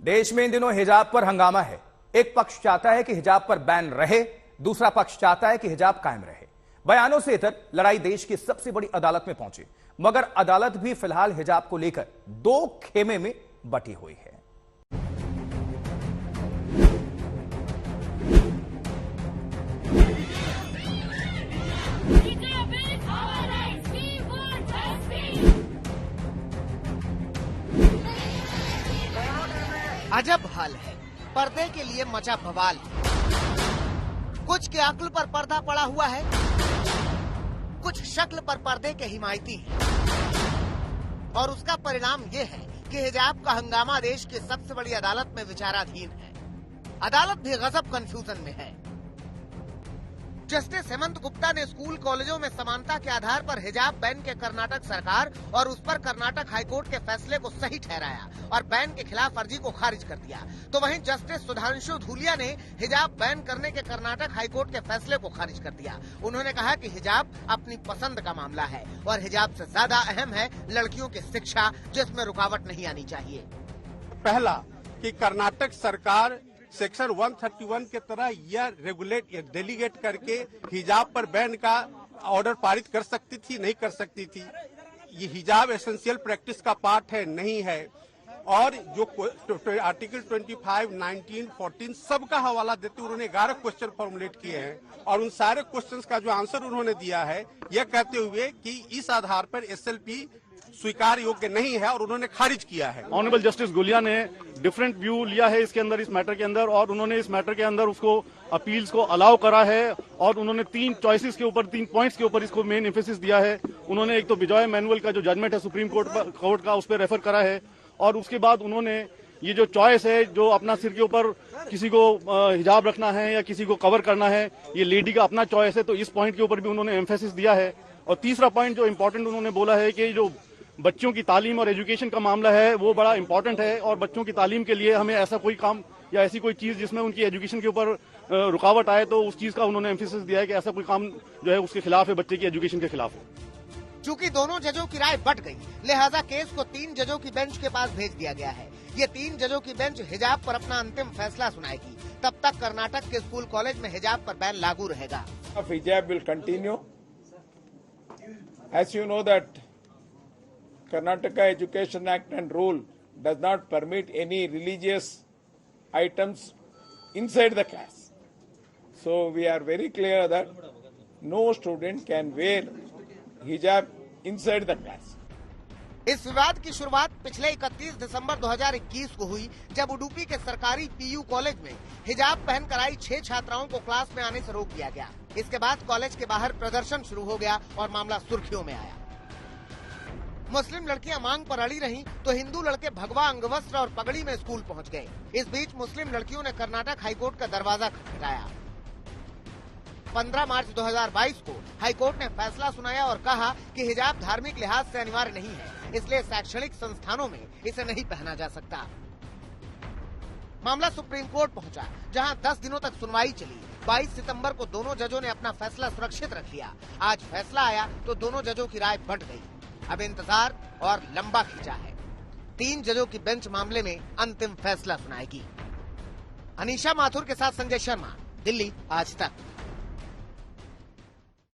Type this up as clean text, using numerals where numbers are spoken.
देश में इन दिनों हिजाब पर हंगामा है। एक पक्ष चाहता है कि हिजाब पर बैन रहे, दूसरा पक्ष चाहता है कि हिजाब कायम रहे। बयानों से इतर लड़ाई देश की सबसे बड़ी अदालत में पहुंची, मगर अदालत भी फिलहाल हिजाब को लेकर दो खेमे में बटी हुई है। अजब हाल है, पर्दे के लिए मचा बवाल। कुछ के अक्ल पर पर्दा पड़ा हुआ है, कुछ शक्ल पर पर्दे के हिमायती हैं। और उसका परिणाम ये है कि हिजाब का हंगामा देश की सबसे बड़ी अदालत में विचाराधीन है। अदालत भी गजब कंफ्यूजन में है। जस्टिस हेमंत गुप्ता ने स्कूल कॉलेजों में समानता के आधार पर हिजाब बैन के कर्नाटक सरकार और उस पर कर्नाटक हाईकोर्ट के फैसले को सही ठहराया और बैन के खिलाफ अर्जी को खारिज कर दिया। तो वहीं जस्टिस सुधांशु धूलिया ने हिजाब बैन करने के कर्नाटक हाईकोर्ट के फैसले को खारिज कर दिया। उन्होंने कहा कि हिजाब अपनी पसंद का मामला है और हिजाब से ज्यादा अहम है लड़कियों की शिक्षा, जिसमें रुकावट नहीं आनी चाहिए। पहला कि कर्नाटक सरकार सेक्शन 131 के तरह यह रेगुलेट या डेलीगेट करके हिजाब पर बैन का ऑर्डर पारित कर सकती थी, नहीं कर सकती थी। ये हिजाब एसेंशियल प्रैक्टिस का पार्ट है, नहीं है। और जो आर्टिकल 25, 19, 14 सबका हवाला देते उन्होंने 11 क्वेश्चन फॉर्मुलेट किए हैं और उन सारे क्वेश्चंस का जो आंसर उन्होंने दिया है यह कहते हुए कि इस आधार पर एसएलपी स्वीकार योग्य नहीं है और उन्होंने खारिज किया है। ऑनरेबल जस्टिस गुलिया ने डिफरेंट व्यू लिया है इसके अंदर, इस मैटर के अंदर, और उन्होंने इस मैटर के अंदर उसको अपील्स को अलाउ करा है और उन्होंने 3 चॉइसेस के ऊपर, 3 पॉइंट्स के ऊपर इसको मेन एम्फेसिस दिया है। उन्होंने एक तो बिजॉय मैनुअल का जो जजमेंट है सुप्रीम कोर्ट का उस पर रेफर करा है और उसके बाद उन्होंने ये जो चॉइस है, जो अपना सिर के ऊपर किसी को हिजाब रखना है या किसी को कवर करना है, ये लेडी का अपना चॉइस है, तो इस पॉइंट के ऊपर भी उन्होंने एम्फेसिस दिया है। और तीसरा पॉइंट जो इम्पोर्टेंट उन्होंने बोला है कि जो बच्चों की तालीम और एजुकेशन का मामला है वो बड़ा इंपॉर्टेंट है और बच्चों की तालीम के लिए हमें ऐसा कोई काम या ऐसी कोई चीज जिसमें उनकी एजुकेशन के ऊपर रुकावट आए तो उस चीज का उन्होंने एम्फेसिस दिया है कि ऐसा कोई काम जो है उसके खिलाफ है, बच्चे की एजुकेशन के खिलाफ है। चूंकि दोनों जजों की राय बट गई, लिहाजा केस को 3 जजों की बेंच के पास भेज दिया गया है। ये 3 जजों की बेंच हिजाब पर अपना अंतिम फैसला सुनाएगी। तब तक कर्नाटक के स्कूल कॉलेज में हिजाब पर बैन लागू रहेगा। Hijab will continue. As you know that Karnataka Education Act and rule does not permit any religious items inside the class. So we are very clear that no student can wear hijab inside the class. इस विवाद की शुरुआत पिछले 31 दिसंबर 2021 को हुई, जब उडुपी के सरकारी पीयू कॉलेज में हिजाब पहनकर आई 6 छात्राओं को क्लास में आने से रोक दिया गया। इसके बाद कॉलेज के बाहर प्रदर्शन शुरू हो गया और मामला सुर्खियों में आया। मुस्लिम लड़कियां मांग पर अड़ी रहीं, तो हिंदू लड़के भगवा अंगवस्त्र और पगड़ी में स्कूल पहुंच गए। इस बीच मुस्लिम लड़कियों ने कर्नाटक हाईकोर्ट का दरवाजा खटखटाया। 15 मार्च 2022 को हाईकोर्ट ने फैसला सुनाया और कहा कि हिजाब धार्मिक लिहाज से अनिवार्य नहीं है, इसलिए शैक्षणिक संस्थानों में इसे नहीं पहना जा सकता। मामला सुप्रीम कोर्ट पहुंचा, जहां 10 दिनों तक सुनवाई चली। 22 सितंबर को दोनों जजों ने अपना फैसला सुरक्षित रख लिया। आज फैसला आया तो दोनों जजों की राय बंट गई। अब इंतजार और लंबा खींचा है। 3 जजों की बेंच मामले में अंतिम फैसला सुनाएगी। अनीशा माथुर के साथ संजय शर्मा, दिल्ली आज तक।